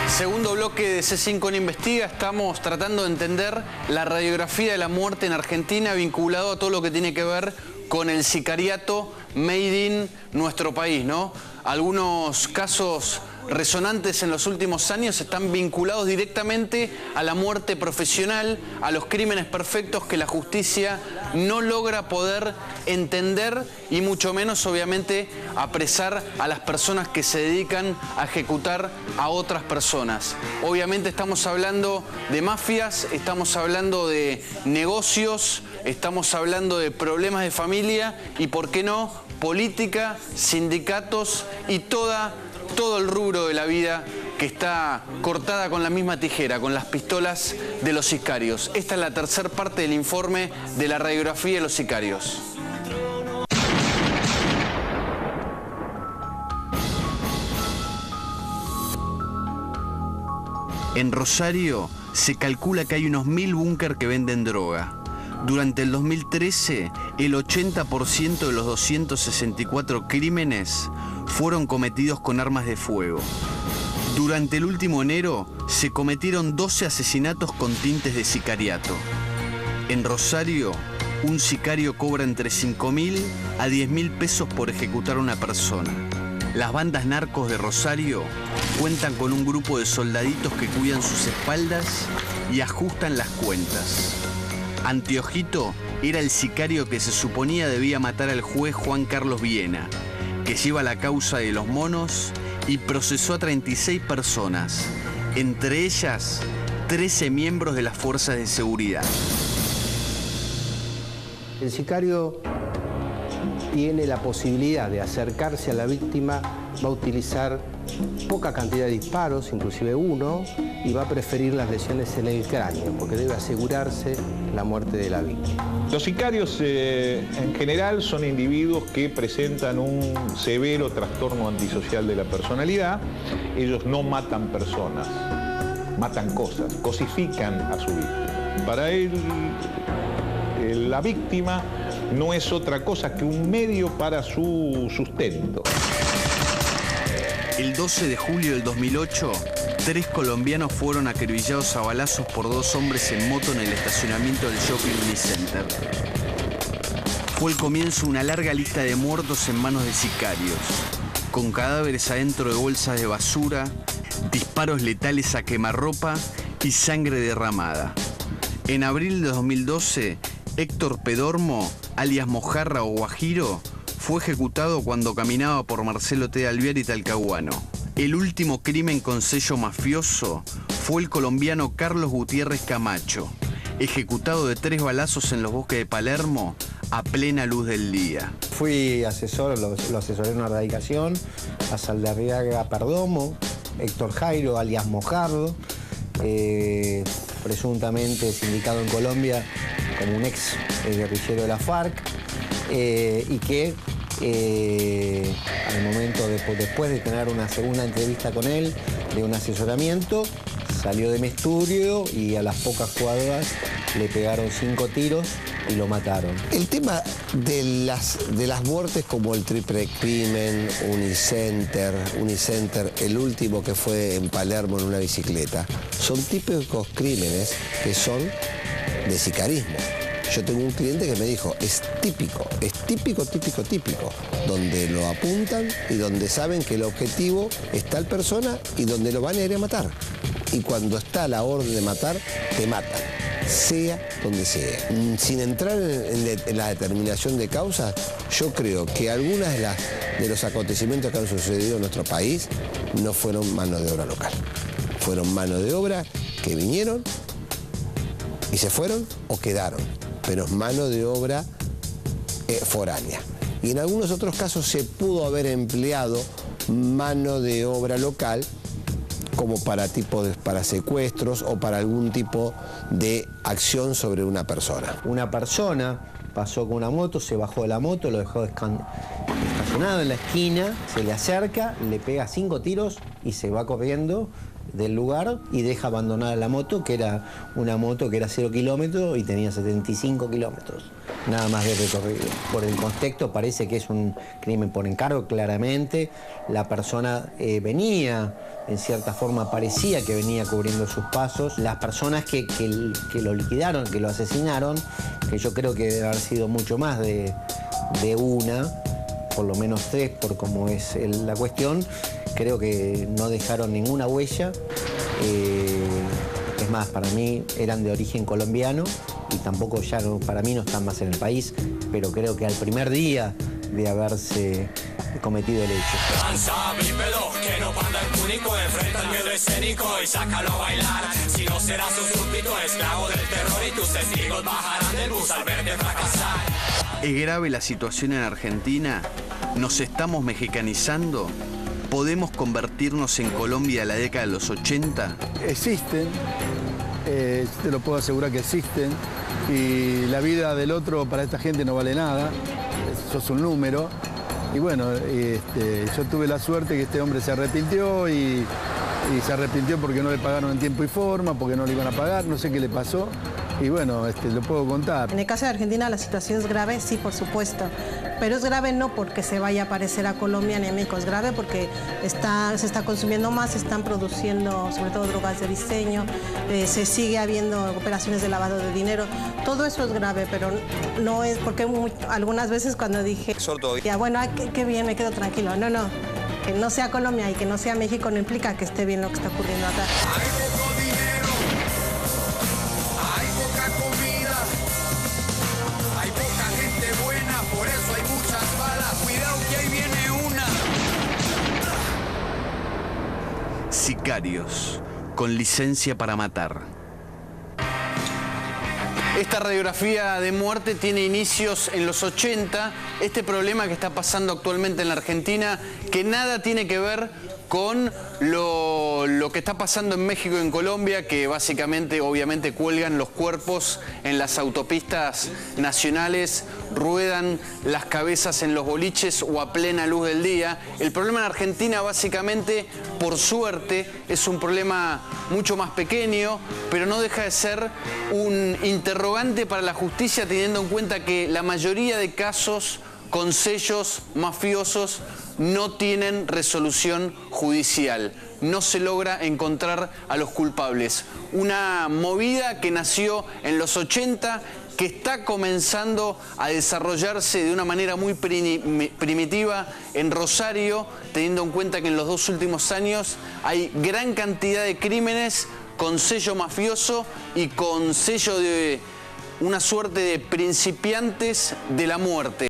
Segundo bloque de C5 en Investiga, estamos tratando de entender la radiografía de la muerte en Argentina vinculado a todo lo que tiene que ver con el sicariato made in nuestro país, ¿no? Algunos casos resonantes en los últimos años están vinculados directamente a la muerte profesional, a los crímenes perfectos que la justicia no logra poder entender y mucho menos, obviamente, apresar a las personas que se dedican a ejecutar a otras personas. Obviamente estamos hablando de mafias, estamos hablando de negocios, estamos hablando de problemas de familia y, ¿por qué no?, política, sindicatos y todo el rubro de la vida que está cortada con la misma tijera, con las pistolas de los sicarios. Esta es la tercera parte del informe de la radiografía de los sicarios. En Rosario se calcula que hay unos 1000 búnker que venden droga. Durante el 2013, el 80% de los 264 crímenes fueron cometidos con armas de fuego. Durante el último enero, se cometieron 12 asesinatos con tintes de sicariato. En Rosario, un sicario cobra entre 5.000 a 10.000 pesos por ejecutar a una persona. Las bandas narcos de Rosario cuentan con un grupo de soldaditos que cuidan sus espaldas y ajustan las cuentas. Anteojito era el sicario que se suponía debía matar al juez Juan Carlos Viena, que lleva la causa de los monos y procesó a 36 personas, entre ellas 13 miembros de las fuerzas de seguridad. El sicario tiene la posibilidad de acercarse a la víctima, va a utilizar poca cantidad de disparos, inclusive uno, y va a preferir las lesiones en el cráneo, porque debe asegurarse la muerte de la víctima. Los sicarios en general son individuos que presentan un severo trastorno antisocial de la personalidad. Ellos no matan personas, matan cosas, cosifican a su víctima. Para él, la víctima no es otra cosa que un medio para su sustento. El 12 de julio del 2008, 3 colombianos fueron acribillados a balazos por 2 hombres en moto en el estacionamiento del Shopping Unicenter. Fue el comienzo de una larga lista de muertos en manos de sicarios, con cadáveres adentro de bolsas de basura, disparos letales a quemarropa y sangre derramada. En abril de 2012, Héctor Pedormo, alias Mojarra o Guajiro, fue ejecutado cuando caminaba por Marcelo T. Alvear y Talcahuano. El último crimen con sello mafioso fue el colombiano Carlos Gutiérrez Camacho, ejecutado de 3 balazos en los bosques de Palermo a plena luz del día. Fui asesor, lo asesoré en una radicación, a Saldarriaga Perdomo, Héctor Jairo, alias Mojardo, presuntamente sindicado en Colombia como un ex guerrillero de la FARC, y que al momento, después de tener una segunda entrevista con él, de un asesoramiento, salió de mi estudio y a las pocas cuadras le pegaron 5 tiros y lo mataron. El tema de las muertes como el triple crimen, Unicenter, el último que fue en Palermo en una bicicleta, son típicos crímenes que son de sicarismo. Yo tengo un cliente que me dijo, es típico, donde lo apuntan y donde saben que el objetivo es tal persona y donde lo van a ir a matar. Y cuando está la orden de matar, te matan, sea donde sea. Sin entrar en la determinación de causas, yo creo que algunas de los acontecimientos que han sucedido en nuestro país no fueron mano de obra local. Fueron mano de obra que vinieron y se fueron o quedaron, pero es mano de obra foránea. Y en algunos otros casos se pudo haber empleado mano de obra local como para secuestros o para algún tipo de acción sobre una persona. Una persona pasó con una moto, se bajó de la moto, lo dejó estacionado estacionado en la esquina, se le acerca, le pega 5 tiros y se va corriendo del lugar y deja abandonada la moto, que era una moto que era 0 kilómetros y tenía 75 kilómetros, nada más de recorrido. Por el contexto parece que es un crimen por encargo, claramente. La persona venía, en cierta forma parecía que venía cubriendo sus pasos. Las personas que lo liquidaron, que lo asesinaron, que yo creo que debe haber sido mucho más de una, por lo menos 3 por cómo es la cuestión, creo que no dejaron ninguna huella. Es más, para mí eran de origen colombiano y tampoco ya para mí no están más en el país, pero creo que al primer día de haberse cometido el hecho. Danza, bípedo, que no panda el cúnico, enfrenta el miedo escénico y sácalo a bailar. Si no serás un súbdito, esclavo del terror, y tus testigos bajarán del bus al verte fracasar. ¿Es grave la situación en Argentina? ¿Nos estamos mexicanizando? ¿Podemos convertirnos en Colombia de la década de los 80? Existen, te lo puedo asegurar que existen, y la vida del otro para esta gente no vale nada, sos un número. Y bueno, yo tuve la suerte que este hombre se arrepintió y se arrepintió porque no le pagaron en tiempo y forma, porque no le iban a pagar, no sé qué le pasó. Y bueno, lo puedo contar. En el caso de Argentina la situación es grave, sí, por supuesto. Pero es grave no porque se vaya a parecer a Colombia ni a México, es grave porque se está consumiendo más, se están produciendo sobre todo drogas de diseño, se sigue habiendo operaciones de lavado de dinero. Todo eso es grave, pero no es porque algunas veces cuando dije, ya bueno, qué bien, me quedo tranquilo. No, no, que no sea Colombia y que no sea México no implica que esté bien lo que está ocurriendo acá. Sicarios, con licencia para matar. Esta radiografía de muerte tiene inicios en los 80. Este problema que está pasando actualmente en la Argentina, que nada tiene que ver con lo que está pasando en México y en Colombia, que básicamente, obviamente, cuelgan los cuerpos en las autopistas nacionales, ruedan las cabezas en los boliches o a plena luz del día. El problema en Argentina, básicamente, por suerte, es un problema mucho más pequeño, pero no deja de ser un interrogante para la justicia, teniendo en cuenta que la mayoría de casos con sellos mafiosos no tienen resolución judicial. No se logra encontrar a los culpables. Una movida que nació en los 80, que está comenzando a desarrollarse de una manera muy primitiva en Rosario, teniendo en cuenta que en los 2 últimos años hay gran cantidad de crímenes con sello mafioso y con sello de una suerte de principiantes de la muerte.